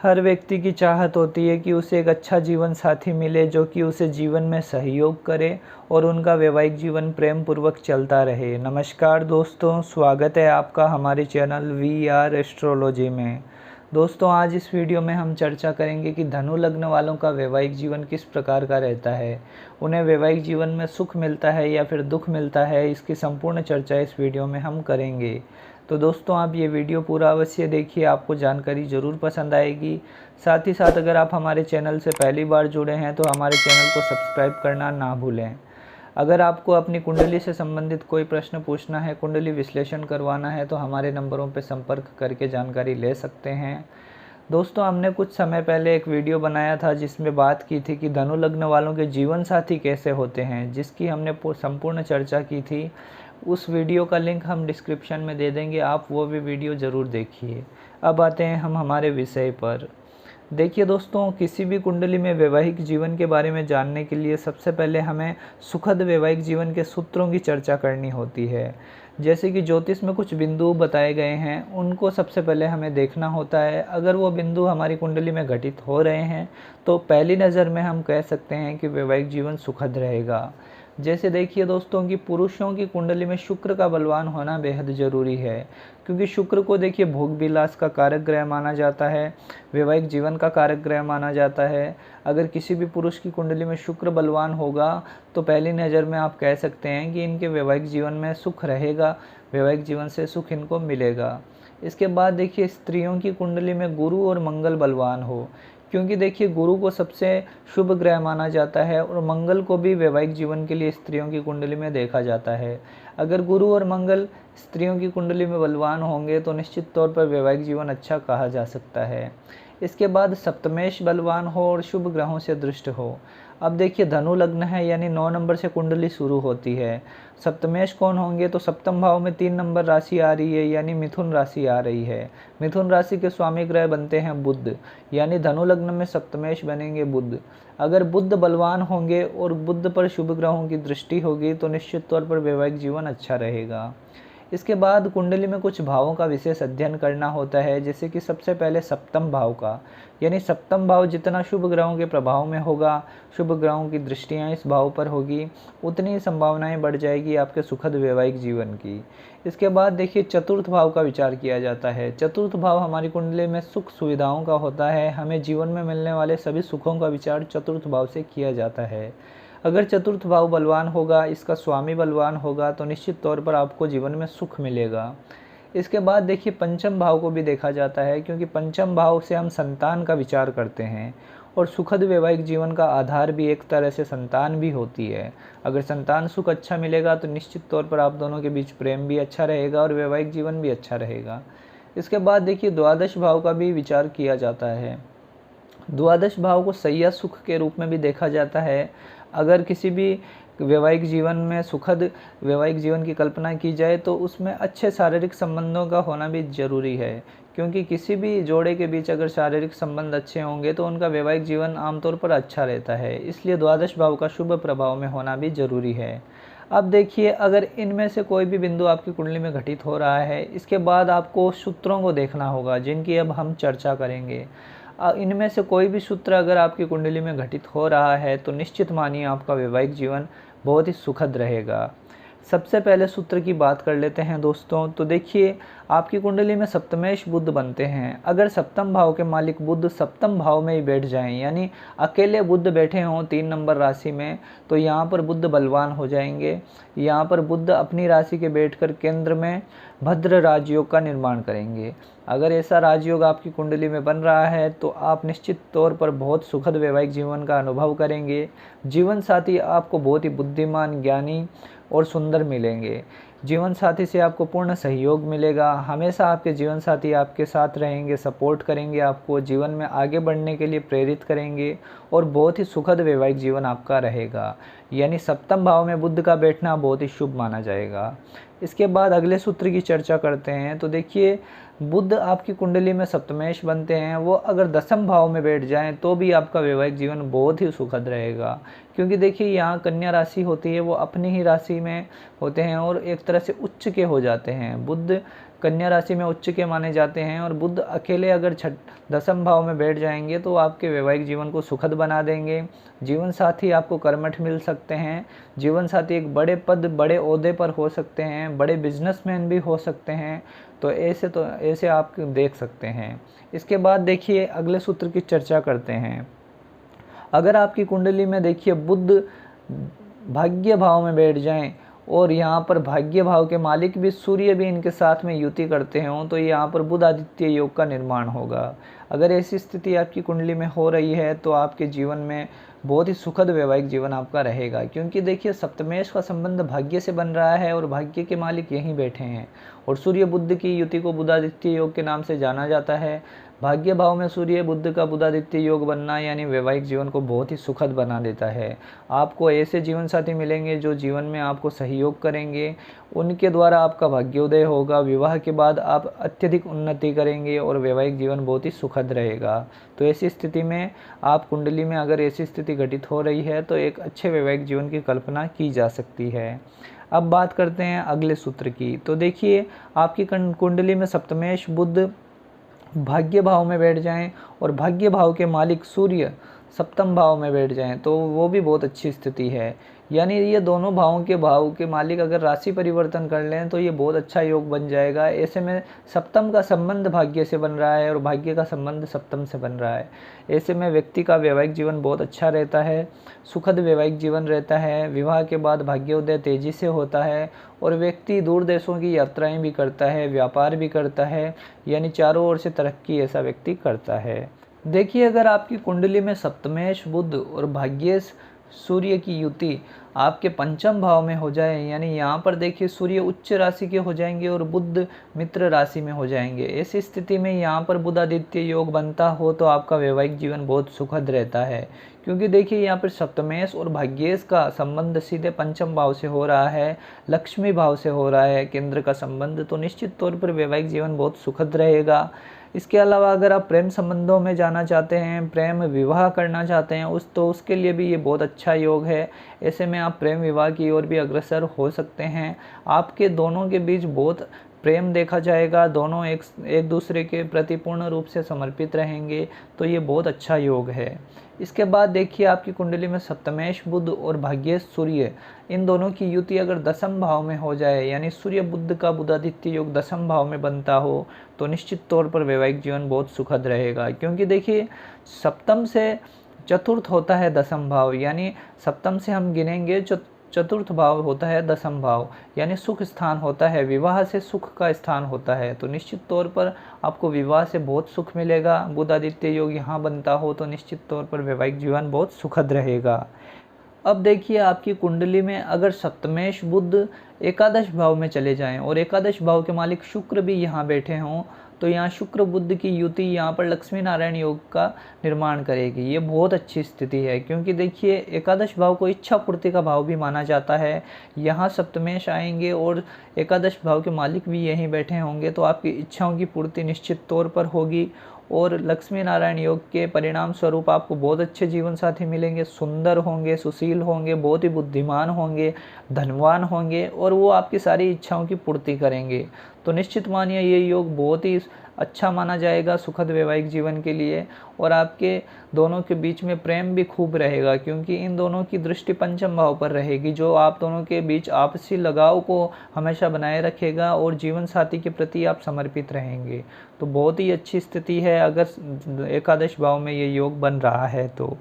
हर व्यक्ति की चाहत होती है कि उसे एक अच्छा जीवन साथी मिले जो कि उसे जीवन में सहयोग करे और उनका वैवाहिक जीवन प्रेम पूर्वक चलता रहे। नमस्कार दोस्तों, स्वागत है आपका हमारे चैनल वी आर एस्ट्रोलॉजी में। दोस्तों, आज इस वीडियो में हम चर्चा करेंगे कि धनु लग्न वालों का वैवाहिक जीवन किस प्रकार का रहता है, उन्हें वैवाहिक जीवन में सुख मिलता है या फिर दुख मिलता है। इसकी संपूर्ण चर्चा इस वीडियो में हम करेंगे। तो दोस्तों, आप ये वीडियो पूरा अवश्य देखिए, आपको जानकारी ज़रूर पसंद आएगी। साथ ही साथ अगर आप हमारे चैनल से पहली बार जुड़े हैं तो हमारे चैनल को सब्सक्राइब करना ना भूलें। अगर आपको अपनी कुंडली से संबंधित कोई प्रश्न पूछना है, कुंडली विश्लेषण करवाना है, तो हमारे नंबरों पर संपर्क करके जानकारी ले सकते हैं। दोस्तों, हमने कुछ समय पहले एक वीडियो बनाया था जिसमें बात की थी कि धनु लग्न वालों के जीवन साथी कैसे होते हैं, जिसकी हमने संपूर्ण चर्चा की थी। उस वीडियो का लिंक हम डिस्क्रिप्शन में दे देंगे, आप वो भी वीडियो ज़रूर देखिए। अब आते हैं हम हमारे विषय पर। देखिए दोस्तों, किसी भी कुंडली में वैवाहिक जीवन के बारे में जानने के लिए सबसे पहले हमें सुखद वैवाहिक जीवन के सूत्रों की चर्चा करनी होती है। जैसे कि ज्योतिष में कुछ बिंदु बताए गए हैं, उनको सबसे पहले हमें देखना होता है। अगर वो बिंदु हमारी कुंडली में घटित हो रहे हैं तो पहली नज़र में हम कह सकते हैं कि वैवाहिक जीवन सुखद रहेगा। जैसे देखिए दोस्तों कि पुरुषों की कुंडली में शुक्र का बलवान होना बेहद ज़रूरी है, क्योंकि शुक्र को देखिए भोग विलास का कारक ग्रह माना जाता है, वैवाहिक जीवन का कारक ग्रह माना जाता है। अगर किसी भी पुरुष की कुंडली में शुक्र बलवान होगा तो पहली नज़र में आप कह सकते हैं कि इनके वैवाहिक जीवन में सुख रहेगा, वैवाहिक जीवन से सुख इनको मिलेगा। इसके बाद देखिए स्त्रियों की कुंडली में गुरु और मंगल बलवान हो, क्योंकि देखिए गुरु को सबसे शुभ ग्रह माना जाता है और मंगल को भी वैवाहिक जीवन के लिए स्त्रियों की कुंडली में देखा जाता है। अगर गुरु और मंगल स्त्रियों की कुंडली में बलवान होंगे तो निश्चित तौर पर वैवाहिक जीवन अच्छा कहा जा सकता है। इसके बाद सप्तमेश बलवान हो और शुभ ग्रहों से दृष्ट हो। अब देखिए धनु लग्न है, यानी 9 नंबर से कुंडली शुरू होती है। सप्तमेश कौन होंगे, तो सप्तम भाव में 3 नंबर राशि आ रही है, यानी मिथुन राशि आ रही है। मिथुन राशि के स्वामी ग्रह बनते हैं बुध, यानी धनु लग्न में सप्तमेश बनेंगे बुध। अगर बुध बलवान होंगे और बुध पर शुभ ग्रहों की दृष्टि होगी तो निश्चित तौर पर वैवाहिक जीवन अच्छा रहेगा। इसके बाद कुंडली में कुछ भावों का विशेष अध्ययन करना होता है, जैसे कि सबसे पहले सप्तम भाव का, यानी सप्तम भाव जितना शुभ ग्रहों के प्रभाव में होगा, शुभ ग्रहों की दृष्टियां इस भाव पर होगी, उतनी संभावनाएं बढ़ जाएगी आपके सुखद वैवाहिक जीवन की। इसके बाद देखिए चतुर्थ भाव का विचार किया जाता है। चतुर्थ भाव हमारी कुंडली में सुख सुविधाओं का होता है, हमें जीवन में मिलने वाले सभी सुखों का विचार चतुर्थ भाव से किया जाता है। अगर चतुर्थ भाव बलवान होगा, इसका स्वामी बलवान होगा, तो निश्चित तौर पर आपको जीवन में सुख मिलेगा। इसके बाद देखिए पंचम भाव को भी देखा जाता है, क्योंकि पंचम भाव से हम संतान का विचार करते हैं और सुखद वैवाहिक जीवन का आधार भी एक तरह से संतान भी होती है। अगर संतान सुख अच्छा मिलेगा तो निश्चित तौर पर आप दोनों के बीच प्रेम भी अच्छा रहेगा और वैवाहिक जीवन भी अच्छा रहेगा। इसके बाद देखिए द्वादश भाव का भी विचार किया जाता है। द्वादश भाव को सैया सुख के रूप में भी देखा जाता है। अगर किसी भी वैवाहिक जीवन में सुखद वैवाहिक जीवन की कल्पना की जाए तो उसमें अच्छे शारीरिक संबंधों का होना भी ज़रूरी है, क्योंकि किसी भी जोड़े के बीच अगर शारीरिक संबंध अच्छे होंगे तो उनका वैवाहिक जीवन आमतौर पर अच्छा रहता है। इसलिए द्वादश भाव का शुभ प्रभाव में होना भी ज़रूरी है। अब देखिए, अगर इनमें से कोई भी बिंदु आपकी कुंडली में घटित हो रहा है, इसके बाद आपको सूत्रों को देखना होगा, जिनकी अब हम चर्चा करेंगे। इनमें से कोई भी सूत्र अगर आपकी कुंडली में घटित हो रहा है तो निश्चित मानिए आपका वैवाहिक जीवन बहुत ही सुखद रहेगा। सबसे पहले सूत्र की बात कर लेते हैं दोस्तों। तो देखिए, आपकी कुंडली में सप्तमेश बुध बनते हैं। अगर सप्तम भाव के मालिक बुध सप्तम भाव में ही बैठ जाएं, यानी अकेले बुध बैठे हों 3 नंबर राशि में, तो यहाँ पर बुध बलवान हो जाएंगे। यहाँ पर बुध अपनी राशि के बैठकर केंद्र में भद्र राजयोग का निर्माण करेंगे। अगर ऐसा राजयोग आपकी कुंडली में बन रहा है तो आप निश्चित तौर पर बहुत सुखद वैवाहिक जीवन का अनुभव करेंगे। जीवन साथी आपको बहुत ही बुद्धिमान, ज्ञानी और सुंदर मिलेंगे। जीवन साथी से आपको पूर्ण सहयोग मिलेगा। हमेशा आपके जीवन साथी आपके साथ रहेंगे, सपोर्ट करेंगे, आपको जीवन में आगे बढ़ने के लिए प्रेरित करेंगे और बहुत ही सुखद वैवाहिक जीवन आपका रहेगा। यानी सप्तम भाव में बुध का बैठना बहुत ही शुभ माना जाएगा। इसके बाद अगले सूत्र की चर्चा करते हैं। तो देखिए, बुध आपकी कुंडली में सप्तमेश बनते हैं, वो अगर दसम भाव में बैठ जाएं तो भी आपका वैवाहिक जीवन बहुत ही सुखद रहेगा, क्योंकि देखिए यहाँ कन्या राशि होती है, वो अपनी ही राशि में होते हैं और एक तरह से उच्च के हो जाते हैं। बुध कन्या राशि में उच्च के माने जाते हैं। और बुध अकेले अगर दसम भाव में बैठ जाएंगे तो आपके वैवाहिक जीवन को सुखद बना देंगे। जीवन साथी आपको कर्मठ मिल सकते हैं। जीवन साथी एक बड़े पद, बड़े ओहदे पर हो सकते हैं, बड़े बिजनेसमैन भी हो सकते हैं। तो ऐसे आप देख सकते हैं। इसके बाद देखिए अगले सूत्र की चर्चा करते हैं। अगर आपकी कुंडली में देखिए बुध भाग्य भाव में बैठ जाएं और यहाँ पर भाग्य भाव के मालिक भी सूर्य भी इनके साथ में युति करते हों तो यहाँ पर बुध आदित्य योग का निर्माण होगा। अगर ऐसी स्थिति आपकी कुंडली में हो रही है तो आपके जीवन में बहुत ही सुखद वैवाहिक जीवन आपका रहेगा, क्योंकि देखिए सप्तमेश का संबंध भाग्य से बन रहा है और भाग्य के मालिक यहीं बैठे हैं। और सूर्य बुध की युति को बुधादित्य योग के नाम से जाना जाता है। भाग्य भाव में सूर्य बुध का बुधादित्य योग बनना यानी वैवाहिक जीवन को बहुत ही सुखद बना देता है। आपको ऐसे जीवन साथी मिलेंगे जो जीवन में आपको सहयोग करेंगे, उनके द्वारा आपका भाग्योदय होगा। विवाह के बाद आप अत्यधिक उन्नति करेंगे और वैवाहिक जीवन बहुत ही सुखद रहेगा। तो ऐसी स्थिति में आप कुंडली में अगर ऐसी स्थिति घटित हो रही है तो एक अच्छे वैवाहिक जीवन की कल्पना की जा सकती है। अब बात करते हैं अगले सूत्र की। तो देखिए आपकी कुंडली में सप्तमेश बुध भाग्य भाव में बैठ जाएं और भाग्य भाव के मालिक सूर्य सप्तम भाव में बैठ जाएं तो वो भी बहुत अच्छी स्थिति है। यानी ये दोनों भाव के मालिक अगर राशि परिवर्तन कर लें तो ये बहुत अच्छा योग बन जाएगा। ऐसे में सप्तम का संबंध भाग्य से बन रहा है और भाग्य का संबंध सप्तम से बन रहा है। ऐसे में व्यक्ति का वैवाहिक जीवन बहुत अच्छा रहता है, सुखद वैवाहिक जीवन रहता है। विवाह के बाद भाग्योदय तेजी से होता है और व्यक्ति दूर देशों की यात्राएं भी करता है, व्यापार भी करता है, यानी चारों ओर से तरक्की ऐसा व्यक्ति करता है। देखिए अगर आपकी कुंडली में सप्तमेश बुध और भाग्येश सूर्य की युति आपके पंचम भाव में हो जाए, यानी यहाँ पर देखिए सूर्य उच्च राशि के हो जाएंगे और बुध मित्र राशि में हो जाएंगे। ऐसी स्थिति में यहाँ पर बुध आदित्य योग बनता हो तो आपका वैवाहिक जीवन बहुत सुखद रहता है, क्योंकि देखिए यहाँ पर सप्तमेश और भाग्येश का संबंध सीधे पंचम भाव से हो रहा है, लक्ष्मी भाव से हो रहा है केंद्र का संबंध। तो निश्चित तौर पर वैवाहिक जीवन बहुत सुखद रहेगा। इसके अलावा अगर आप प्रेम संबंधों में जाना चाहते हैं, प्रेम विवाह करना चाहते हैं उसके लिए भी ये बहुत अच्छा योग है। ऐसे में आप प्रेम विवाह की ओर भी अग्रसर हो सकते हैं। आपके दोनों के बीच बहुत प्रेम देखा जाएगा, दोनों एक दूसरे के प्रति पूर्ण रूप से समर्पित रहेंगे, तो ये बहुत अच्छा योग है। इसके बाद देखिए आपकी कुंडली में सप्तमेश बुध और भाग्येश सूर्य इन दोनों की युति अगर दसम भाव में हो जाए, यानी सूर्य बुध का बुधादित्य योग दसम भाव में बनता हो तो निश्चित तौर पर वैवाहिक जीवन बहुत सुखद रहेगा। क्योंकि देखिए सप्तम से चतुर्थ होता है दसम भाव, यानी सप्तम से हम गिनेंगे चतुर्थ भाव होता है दसम भाव, यानी सुख स्थान होता है, विवाह से सुख का स्थान होता है। तो निश्चित तौर पर आपको विवाह से बहुत सुख मिलेगा। बुध आदित्य योग यहाँ बनता हो तो निश्चित तौर पर वैवाहिक जीवन बहुत सुखद रहेगा। अब देखिए आपकी कुंडली में अगर सप्तमेश बुध एकादश भाव में चले जाएं और एकादश भाव के मालिक शुक्र भी यहाँ बैठे हों तो यहाँ शुक्र बुध की युति यहाँ पर लक्ष्मी नारायण योग का निर्माण करेगी। ये बहुत अच्छी स्थिति है, क्योंकि देखिए एकादश भाव को इच्छा पूर्ति का भाव भी माना जाता है। यहाँ सप्तमेश आएंगे और एकादश भाव के मालिक भी यहीं बैठे होंगे तो आपकी इच्छाओं की पूर्ति निश्चित तौर पर होगी और लक्ष्मी नारायण योग के परिणाम स्वरूप आपको बहुत अच्छे जीवन साथी मिलेंगे, सुंदर होंगे, सुशील होंगे, बहुत ही बुद्धिमान होंगे, धनवान होंगे और वो आपकी सारी इच्छाओं की पूर्ति करेंगे। तो निश्चित मानिए ये योग बहुत ही अच्छा माना जाएगा सुखद वैवाहिक जीवन के लिए। और आपके दोनों के बीच में प्रेम भी खूब रहेगा, क्योंकि इन दोनों की दृष्टि पंचम भाव पर रहेगी, जो आप दोनों के बीच आपसी लगाव को हमेशा बनाए रखेगा और जीवन साथी के प्रति आप समर्पित रहेंगे। तो बहुत ही अच्छी स्थिति है अगर एकादश भाव में ये योग बन रहा है तो।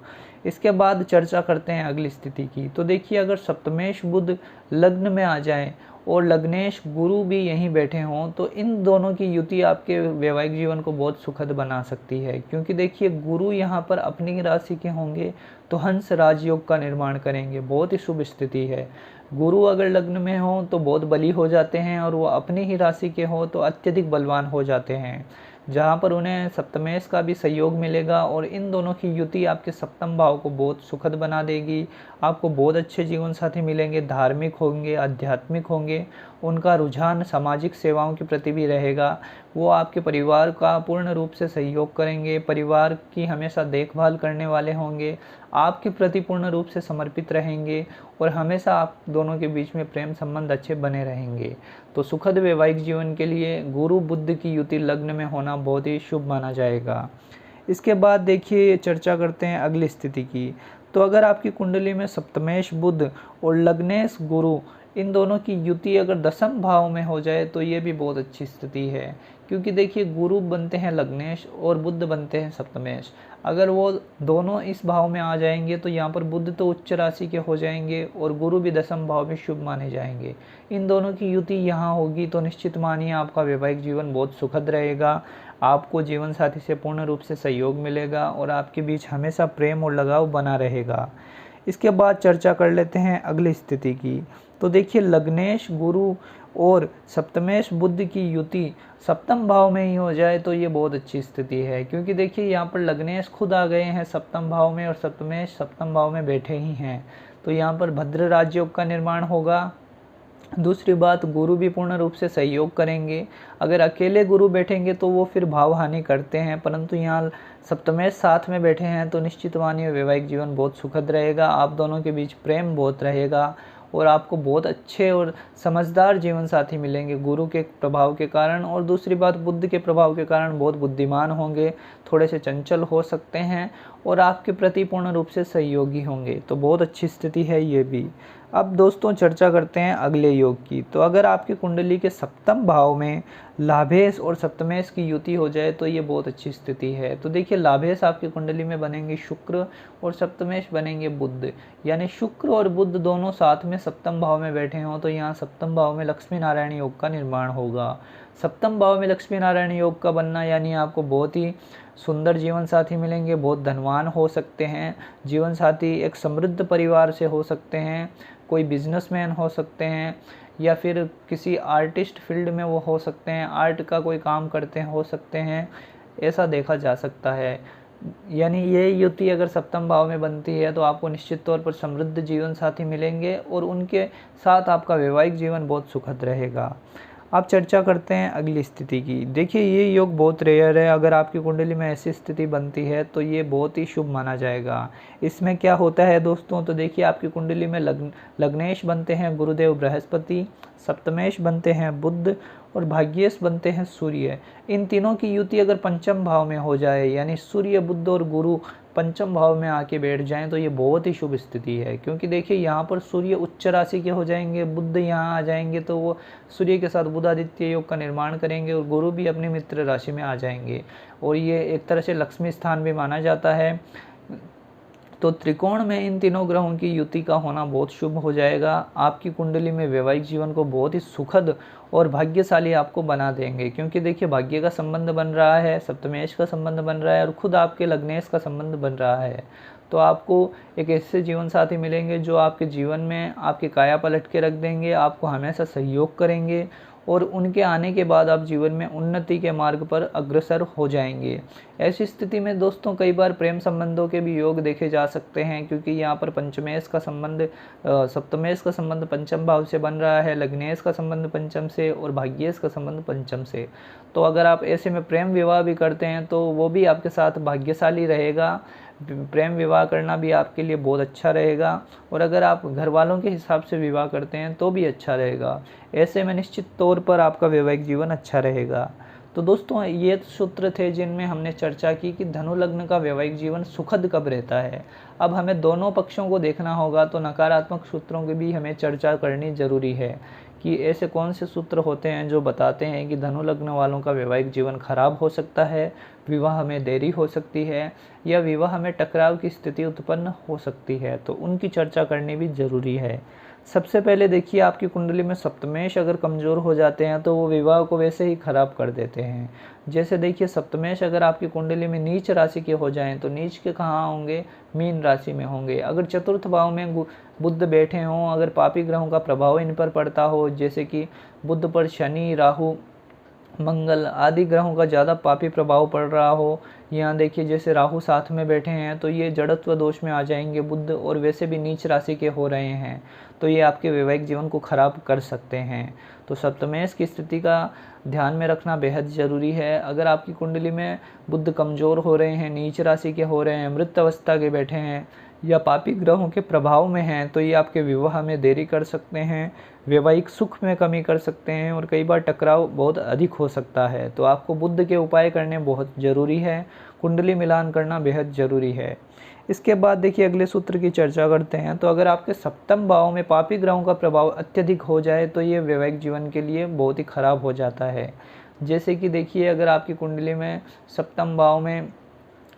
इसके बाद चर्चा करते हैं अगली स्थिति की। तो देखिए अगर सप्तमेश बुध लग्न में आ जाएं और लग्नेश गुरु भी यहीं बैठे हों तो इन दोनों की युति आपके वैवाहिक जीवन को बहुत सुखद बना सकती है। क्योंकि देखिए गुरु यहाँ पर अपनी राशि के होंगे तो हंस राजयोग का निर्माण करेंगे, बहुत ही शुभ स्थिति है। गुरु अगर लग्न में हो तो बहुत बली हो जाते हैं और वो अपनी ही राशि के हो तो अत्यधिक बलवान हो जाते हैं, जहाँ पर उन्हें सप्तमेश का भी सहयोग मिलेगा और इन दोनों की युति आपके सप्तम भाव को बहुत सुखद बना देगी। आपको बहुत अच्छे जीवन साथी मिलेंगे, धार्मिक होंगे, आध्यात्मिक होंगे, उनका रुझान सामाजिक सेवाओं के प्रति भी रहेगा। वो आपके परिवार का पूर्ण रूप से सहयोग करेंगे, परिवार की हमेशा देखभाल करने वाले होंगे, आपके प्रति पूर्ण रूप से समर्पित रहेंगे और हमेशा आप दोनों के बीच में प्रेम संबंध अच्छे बने रहेंगे। तो सुखद वैवाहिक जीवन के लिए गुरु बुध की युति लग्न में होना बहुत ही शुभ माना जाएगा। इसके बाद देखिए चर्चा करते हैं अगली स्थिति की। तो अगर आपकी कुंडली में सप्तमेश बुध और लग्नेश गुरु इन दोनों की युति अगर दसम भाव में हो जाए तो ये भी बहुत अच्छी स्थिति है, क्योंकि देखिए गुरु बनते हैं लग्नेश और बुध बनते हैं सप्तमेश। अगर वो दोनों इस भाव में आ जाएंगे तो यहाँ पर बुध तो उच्च राशि के हो जाएंगे और गुरु भी दसम भाव में शुभ माने जाएंगे। इन दोनों की युति यहाँ होगी तो निश्चित मानिए आपका वैवाहिक जीवन बहुत सुखद रहेगा, आपको जीवन साथी से पूर्ण रूप से सहयोग मिलेगा और आपके बीच हमेशा प्रेम और लगाव बना रहेगा। इसके बाद चर्चा कर लेते हैं अगली स्थिति की। तो देखिए लग्नेश गुरु और सप्तमेश बुध की युति सप्तम भाव में ही हो जाए तो ये बहुत अच्छी स्थिति है, क्योंकि देखिए यहाँ पर लग्नेश खुद आ गए हैं सप्तम भाव में और सप्तमेश सप्तम भाव में बैठे ही हैं। तो यहाँ पर भद्र राजयोग का निर्माण होगा। दूसरी बात, गुरु भी पूर्ण रूप से सहयोग करेंगे। अगर अकेले गुरु बैठेंगे तो वो फिर भाव हानि करते हैं, परंतु यहाँ सप्तमेश साथ में बैठे हैं तो निश्चित मानिए वैवाहिक जीवन बहुत सुखद रहेगा, आप दोनों के बीच प्रेम बहुत रहेगा और आपको बहुत अच्छे और समझदार जीवन साथी मिलेंगे गुरु के प्रभाव के कारण। और दूसरी बात, बुद्ध के प्रभाव के कारण बहुत बुद्धिमान होंगे, थोड़े से चंचल हो सकते हैं और आपके प्रति पूर्ण रूप से सहयोगी होंगे। तो बहुत अच्छी स्थिति है ये भी। अब दोस्तों चर्चा करते हैं अगले योग की। तो अगर आपकी कुंडली के सप्तम भाव में लाभेश और सप्तमेश की युति हो जाए तो ये बहुत अच्छी स्थिति है। तो देखिए लाभेश आपकी कुंडली में बनेंगे शुक्र और सप्तमेश बनेंगे बुध, यानी शुक्र और बुध दोनों साथ में सप्तम भाव में बैठे हों तो यहाँ सप्तम भाव में लक्ष्मी नारायण योग का निर्माण होगा। सप्तम भाव में लक्ष्मी नारायण योग का बनना यानी आपको बहुत ही सुंदर जीवन साथी मिलेंगे, बहुत धनवान हो सकते हैं जीवन साथी, एक समृद्ध परिवार से हो सकते हैं, कोई बिजनेसमैन हो सकते हैं या फिर किसी आर्टिस्ट फील्ड में वो हो सकते हैं, आर्ट का कोई काम करते हैं हो सकते हैं, ऐसा देखा जा सकता है। यानी ये युति अगर सप्तम भाव में बनती है तो आपको निश्चित तौर पर समृद्ध जीवन साथी मिलेंगे और उनके साथ आपका वैवाहिक जीवन बहुत सुखद रहेगा। अब चर्चा करते हैं अगली स्थिति की। देखिए ये योग बहुत रेयर है, अगर आपकी कुंडली में ऐसी स्थिति बनती है तो ये बहुत ही शुभ माना जाएगा। इसमें क्या होता है दोस्तों, तो देखिए आपकी कुंडली में लग्नेश बनते हैं गुरुदेव बृहस्पति, सप्तमेश बनते हैं बुध और भाग्येश बनते हैं सूर्य। इन तीनों की युति अगर पंचम भाव में हो जाए यानी सूर्य बुध और गुरु पंचम भाव में आके बैठ जाएं तो ये बहुत ही शुभ स्थिति है, क्योंकि देखिए यहाँ पर सूर्य उच्च राशि के हो जाएंगे, बुध यहाँ आ जाएंगे तो वो सूर्य के साथ बुधादित्य योग का निर्माण करेंगे और गुरु भी अपनी मित्र राशि में आ जाएंगे और ये एक तरह से लक्ष्मी स्थान भी माना जाता है। तो त्रिकोण में इन तीनों ग्रहों की युति का होना बहुत शुभ हो जाएगा, आपकी कुंडली में वैवाहिक जीवन को बहुत ही सुखद और भाग्यशाली आपको बना देंगे, क्योंकि देखिए भाग्य का संबंध बन रहा है, सप्तमेश का संबंध बन रहा है और खुद आपके लग्नेश का संबंध बन रहा है। तो आपको एक ऐसे जीवन साथी मिलेंगे जो आपके जीवन में आपकी काया पलट के रख देंगे, आपको हमेशा सहयोग करेंगे और उनके आने के बाद आप जीवन में उन्नति के मार्ग पर अग्रसर हो जाएंगे। ऐसी स्थिति में दोस्तों कई बार प्रेम संबंधों के भी योग देखे जा सकते हैं, क्योंकि यहाँ पर पंचमेश का संबंध सप्तमेश का संबंध पंचम भाव से बन रहा है, लग्नेश का संबंध पंचम से और भाग्येश का संबंध पंचम से। तो अगर आप ऐसे में प्रेम विवाह भी करते हैं तो वो भी आपके साथ भाग्यशाली रहेगा, प्रेम विवाह करना भी आपके लिए बहुत अच्छा रहेगा और अगर आप घर वालों के हिसाब से विवाह करते हैं तो भी अच्छा रहेगा। ऐसे में निश्चित तौर पर आपका वैवाहिक जीवन अच्छा रहेगा। तो दोस्तों ये सूत्र थे जिनमें हमने चर्चा की कि धनु लग्न का वैवाहिक जीवन सुखद कब रहता है। अब हमें दोनों पक्षों को देखना होगा, तो नकारात्मक सूत्रों की भी हमें चर्चा करनी जरूरी है कि ऐसे कौन से सूत्र होते हैं जो बताते हैं कि धनु लग्न वालों का वैवाहिक जीवन खराब हो सकता है, विवाह में देरी हो सकती है या विवाह में टकराव की स्थिति उत्पन्न हो सकती है, तो उनकी चर्चा करनी भी जरूरी है। सबसे पहले देखिए आपकी कुंडली में सप्तमेश अगर कमज़ोर हो जाते हैं तो वो विवाह को वैसे ही खराब कर देते हैं। जैसे देखिए सप्तमेश अगर आपकी कुंडली में नीच राशि के हो जाएं तो नीच के कहाँ होंगे, मीन राशि में होंगे। अगर चतुर्थ भाव में बुध बैठे हों, अगर पापी ग्रहों का प्रभाव इन पर पड़ता हो, जैसे कि बुध पर शनि, राहु, मंगल आदि ग्रहों का ज़्यादा पापी प्रभाव पड़ रहा हो यहाँ देखिए जैसे राहु साथ में बैठे हैं तो ये जड़त्व दोष में आ जाएंगे बुध, और वैसे भी नीच राशि के हो रहे हैं तो ये आपके वैवाहिक जीवन को खराब कर सकते हैं। तो सप्तमेश की स्थिति का ध्यान में रखना बेहद ज़रूरी है। अगर आपकी कुंडली में बुध कमज़ोर हो रहे हैं, नीच राशि के हो रहे हैं, मृत अवस्था के बैठे हैं या पापी ग्रहों के प्रभाव में हैं तो ये आपके विवाह में देरी कर सकते हैं, वैवाहिक सुख में कमी कर सकते हैं और कई बार टकराव बहुत अधिक हो सकता है। तो आपको बुध के उपाय करने बहुत ज़रूरी है, कुंडली मिलान करना बेहद ज़रूरी है। इसके बाद देखिए अगले सूत्र की चर्चा करते हैं। तो अगर आपके सप्तम भाव में पापी ग्रहों का प्रभाव अत्यधिक हो जाए तो ये वैवाहिक जीवन के लिए बहुत ही खराब हो जाता है। जैसे कि देखिए अगर आपकी कुंडली में सप्तम भाव में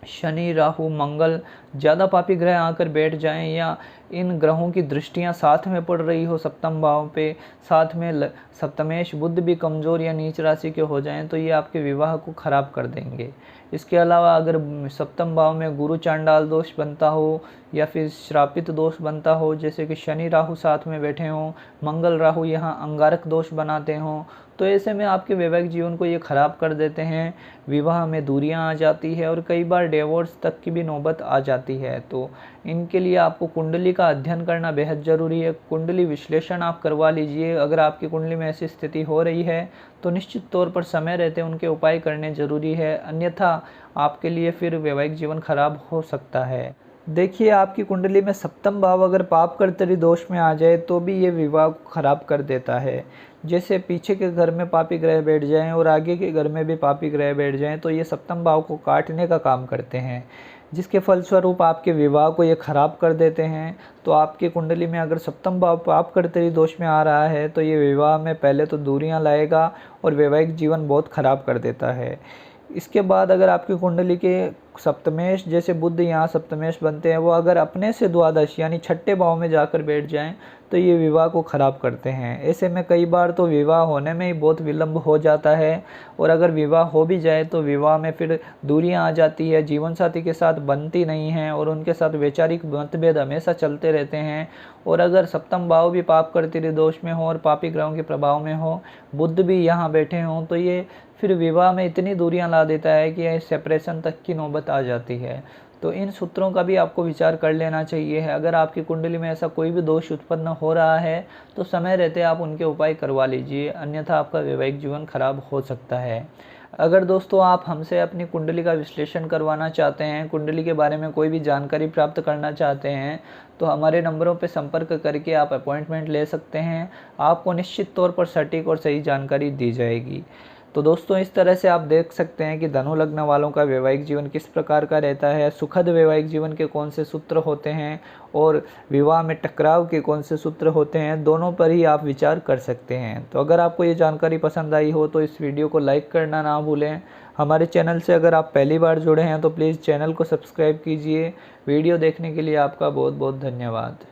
शनि, राहु, मंगल ज़्यादा पापी ग्रह आकर बैठ जाएं या इन ग्रहों की दृष्टियां साथ में पड़ रही हो सप्तम भाव पे, साथ में सप्तमेश बुध भी कमज़ोर या नीच राशि के हो जाएं तो ये आपके विवाह को ख़राब कर देंगे। इसके अलावा अगर सप्तम भाव में गुरु चांडाल दोष बनता हो या फिर श्रापित दोष बनता हो, जैसे कि शनि राहु साथ में बैठे हों, मंगल राहु यहाँ अंगारक दोष बनाते हों, तो ऐसे में आपके वैवाहिक जीवन को ये ख़राब कर देते हैं, विवाह में दूरियां आ जाती है और कई बार डिवोर्स तक की भी नौबत आ जाती है। तो इनके लिए आपको कुंडली का अध्ययन करना बेहद ज़रूरी है। कुंडली विश्लेषण आप करवा लीजिए। अगर आपकी कुंडली में ऐसी स्थिति हो रही है तो निश्चित तौर पर समय रहते उनके उपाय करने ज़रूरी है, अन्यथा आपके लिए फिर वैवाहिक जीवन खराब हो सकता है। देखिए आपकी कुंडली में सप्तम भाव अगर पाप कर्तरी दोष में आ जाए तो भी ये विवाह को खराब कर देता है। जैसे पीछे के घर में पापी ग्रह बैठ जाएं और आगे के घर में भी पापी ग्रह बैठ जाएं तो ये सप्तम भाव को काटने का काम करते हैं, जिसके फलस्वरूप आपके विवाह को ये खराब कर देते हैं। तो आपकी कुंडली में अगर सप्तम भाव पाप कर्तरी दोष में आ रहा है तो ये विवाह में पहले तो दूरियां लाएगा और वैवाहिक जीवन बहुत खराब कर देता है। इसके बाद अगर आपकी कुंडली के सप्तमेश जैसे बुध यहाँ सप्तमेश बनते हैं, वो अगर अपने से द्वादश यानी छठे भाव में जाकर बैठ जाएं तो ये विवाह को ख़राब करते हैं। ऐसे में कई बार तो विवाह होने में ही बहुत विलंब हो जाता है और अगर विवाह हो भी जाए तो विवाह में फिर दूरियां आ जाती है, जीवन साथी के साथ बनती नहीं हैं और उनके साथ वैचारिक मतभेद हमेशा चलते रहते हैं। और अगर सप्तम भाव भी पाप कर्तरी दोष में हो और पापी ग्रहों के प्रभाव में हो, बुध भी यहाँ बैठे हों, तो ये फिर विवाह में इतनी दूरियां ला देता है कि सेपरेशन तक की नौबत आ जाती है। तो इन सूत्रों का भी आपको विचार कर लेना चाहिए है। अगर आपकी कुंडली में ऐसा कोई भी दोष उत्पन्न हो रहा है तो समय रहते आप उनके उपाय करवा लीजिए, अन्यथा आपका वैवाहिक जीवन खराब हो सकता है। अगर दोस्तों आप हमसे अपनी कुंडली का विश्लेषण करवाना चाहते हैं, कुंडली के बारे में कोई भी जानकारी प्राप्त करना चाहते हैं, तो हमारे नंबरों पर संपर्क करके आप अपॉइंटमेंट ले सकते हैं। आपको निश्चित तौर पर सटीक और सही जानकारी दी जाएगी। तो दोस्तों इस तरह से आप देख सकते हैं कि धनु लग्न वालों का वैवाहिक जीवन किस प्रकार का रहता है, सुखद वैवाहिक जीवन के कौन से सूत्र होते हैं और विवाह में टकराव के कौन से सूत्र होते हैं, दोनों पर ही आप विचार कर सकते हैं। तो अगर आपको ये जानकारी पसंद आई हो तो इस वीडियो को लाइक करना ना भूलें। हमारे चैनल से अगर आप पहली बार जुड़े हैं तो प्लीज़ चैनल को सब्सक्राइब कीजिए। वीडियो देखने के लिए आपका बहुत बहुत धन्यवाद।